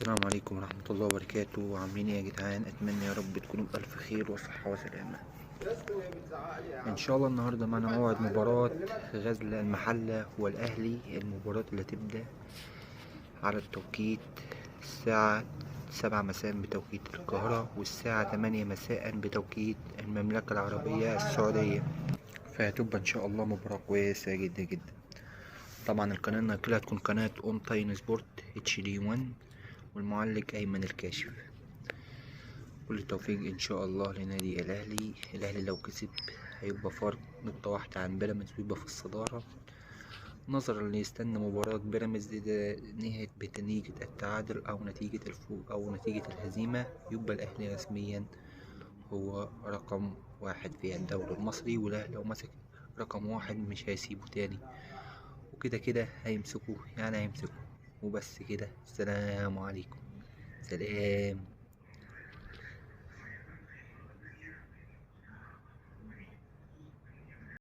السلام عليكم ورحمة الله وبركاته. عاملين ايه يا جدعان؟ اتمنى يا رب تكونوا بألف خير وصحة وسلامة. ان شاء الله النهاردة معنا موعد مباراة غزل المحلة والأهلي. المباراة اللي هتبدأ على التوقيت الساعة 7 مساء بتوقيت القاهرة، والساعة 8 مساء بتوقيت المملكة العربية السعودية. فهتبقى ان شاء الله مباراة كويسة جدا جدا. طبعا القناة الناقلة هتكون قناة اون تايم سبورت اتش دي 1، والمعلق أيمن الكاشف. كل التوفيق إن شاء الله لنادي الأهلي. الأهلي لو كسب هيبقى فارق نقطة واحدة عن بيراميدز ويبقى في الصدارة، نظرا ليستنى مباراة بيراميدز إذا نهت بنتيجة التعادل أو نتيجة الفوز أو نتيجة الهزيمة، يبقى الأهلي رسميا هو رقم واحد في الدوري المصري. والأهلي لو مسك رقم واحد مش هيسيبه تاني، وكده كده هيمسكوه، يعني هيمسكوه وبس كده. السلام عليكم. سلام.